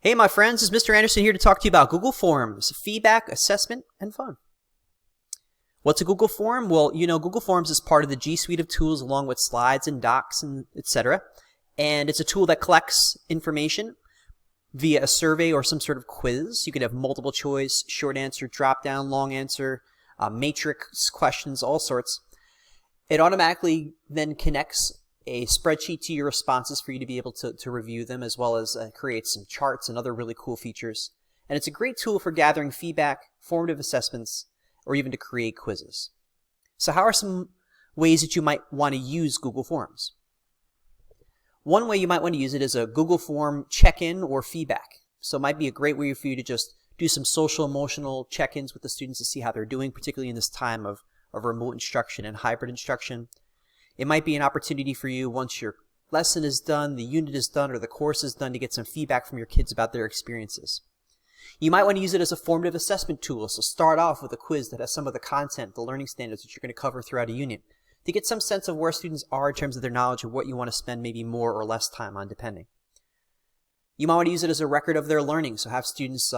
Hey my friends, this is Mr. Anderson here to talk to you about Google Forms, feedback, assessment, and fun. What's a Google Form? Well, Google Forms is part of the G Suite of tools along with slides and docs and etc. And it's a tool that collects information via a survey or some sort of quiz. You can have multiple choice, short answer, drop down, long answer, matrix questions, all sorts. It automatically then connects a spreadsheet to your responses for you to be able to review them, as well as create some charts and other really cool features. And it's a great tool for gathering feedback, formative assessments, or even to create quizzes. So how are some ways that you might want to use Google Forms? One way you might want to use it is a Google Form check-in or feedback. So it might be a great way for you to just do some social emotional check-ins with the students to see how they're doing, particularly in this time of remote instruction and hybrid instruction. It might be an opportunity for you once your lesson is done, the unit is done, or the course is done to get some feedback from your kids about their experiences. You might want to use it as a formative assessment tool, so start off with a quiz that has some of the content, the learning standards that you're going to cover throughout a unit, to get some sense of where students are in terms of their knowledge and what you want to spend maybe more or less time on, depending. You might want to use it as a record of their learning, so have students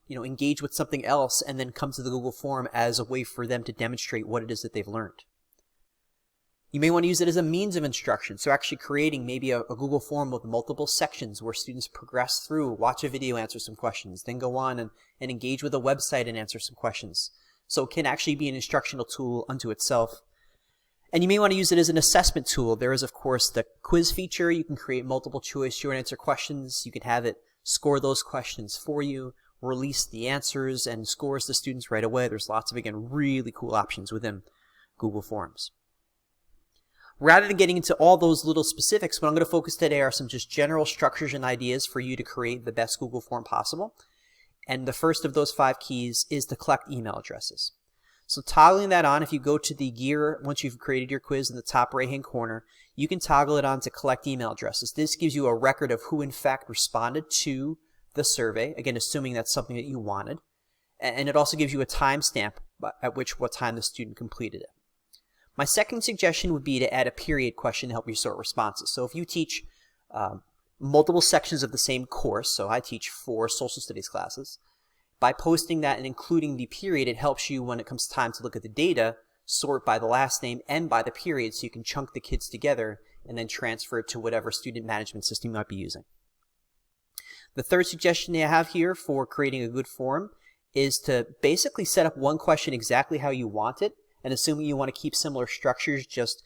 engage with something else and then come to the Google Form as a way for them to demonstrate what it is that they've learned. You may want to use it as a means of instruction, so actually creating maybe a Google Form with multiple sections where students progress through, watch a video, answer some questions, then go on and engage with a website and answer some questions. So it can actually be an instructional tool unto itself. And you may want to use it as an assessment tool. There is, of course, the quiz feature. You can create multiple choice short answer questions. You can have it score those questions for you, release the answers, and scores the students right away. There's lots of, again, really cool options within Google Forms. Rather than getting into all those little specifics, what I'm going to focus today are some just general structures and ideas for you to create the best Google Form possible. And the first of those 5 keys is to collect email addresses. So toggling that on, if you go to the gear, once you've created your quiz in the top right-hand corner, you can toggle it on to collect email addresses. This gives you a record of who in fact responded to the survey, again, assuming that's something that you wanted. And it also gives you a timestamp at what time the student completed it. My second suggestion would be to add a period question to help you sort responses. So if you teach multiple sections of the same course, so I teach 4 social studies classes, by posting that and including the period, it helps you when it comes time to look at the data, sort by the last name and by the period, so you can chunk the kids together and then transfer it to whatever student management system you might be using. The third suggestion I have here for creating a good form is to basically set up one question exactly how you want it. And assuming you want to keep similar structures, just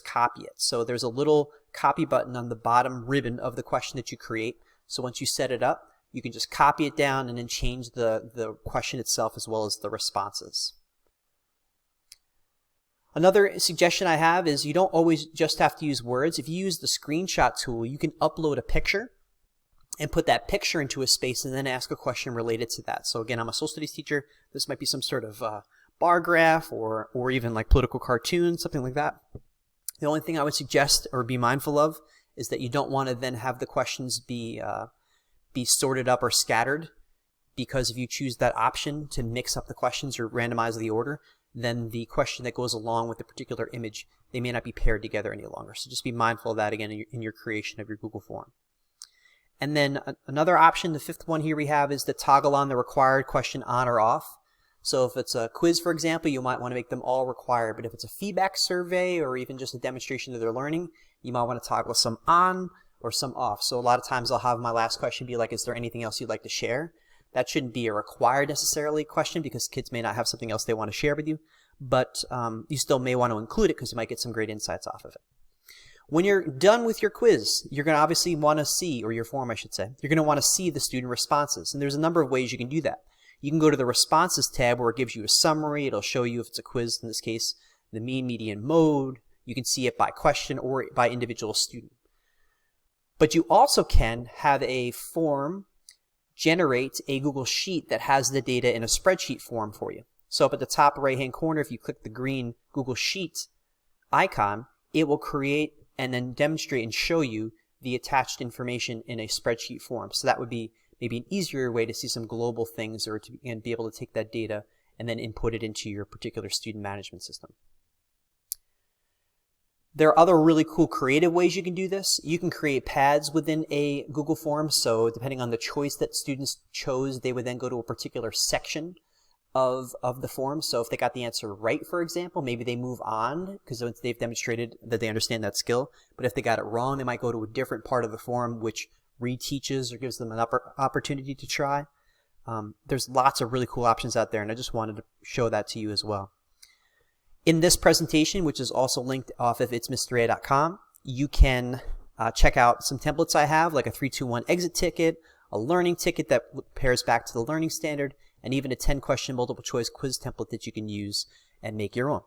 copy it. So there's a little copy button on the bottom ribbon of the question that you create. So once you set it up, you can just copy it down and then change the question itself as well as the responses. Another suggestion I have is you don't always just have to use words. If you use the screenshot tool, you can upload a picture and put that picture into a space and then ask a question related to that. So again, I'm a social studies teacher. This might be some sort of bar graph or even like political cartoons, something like that. The only thing I would suggest or be mindful of is that you don't want to then have the questions be sorted up or scattered, because if you choose that option to mix up the questions or randomize the order, then the question that goes along with the particular image, they may not be paired together any longer. So just be mindful of that again in your creation of your Google Form. And then another option, the 5th one here we have, is to toggle on the required question on or off. So if it's a quiz, for example, you might want to make them all required. But if it's a feedback survey or even just a demonstration of their learning, you might want to toggle some on or some off. So a lot of times I'll have my last question be like, is there anything else you'd like to share? That shouldn't be a required necessarily question because kids may not have something else they want to share with you. But you still may want to include it because you might get some great insights off of it. When you're done with your quiz, you're going to obviously want to see, or your form I should say, you're going to want to see the student responses. And there's a number of ways you can do that. You can go to the Responses tab where it gives you a summary. It'll show you, if it's a quiz in this case, the mean, median, mode. You can see it by question or by individual student. But you also can have a form generate a Google Sheet that has the data in a spreadsheet form for you. So up at the top right-hand corner, if you click the green Google Sheet icon, it will create and then demonstrate and show you the attached information in a spreadsheet form. So that would be maybe an easier way to see some global things or to be able to take that data and then input it into your particular student management system. There are other really cool creative ways you can do this. You can create pads within a Google form. So depending on the choice that students chose, they would then go to a particular section of the form. So if they got the answer right, for example, maybe they move on because they've demonstrated that they understand that skill. But if they got it wrong, they might go to a different part of the form which reteaches or gives them an opportunity to try. There's lots of really cool options out there, and I just wanted to show that to you as well. In this presentation, which is also linked off of itsmr.com, you can check out some templates I have, like a 3-2-1 exit ticket, a learning ticket that pairs back to the learning standard, and even a 10-question multiple choice quiz template that you can use and make your own.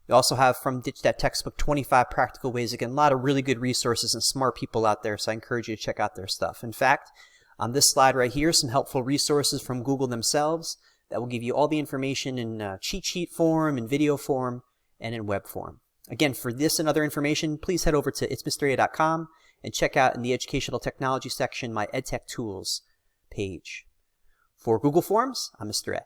You also have from Ditch That Textbook 25 practical ways. Again, a lot of really good resources and smart people out there, so I encourage you to check out their stuff. In fact, on this slide right here, some helpful resources from Google themselves that will give you all the information in cheat sheet form, in video form, and in web form. Again, for this and other information, please head over to itsmr.com and check out in the Educational Technology section my EdTech Tools page. For Google Forms, I'm Mr. A.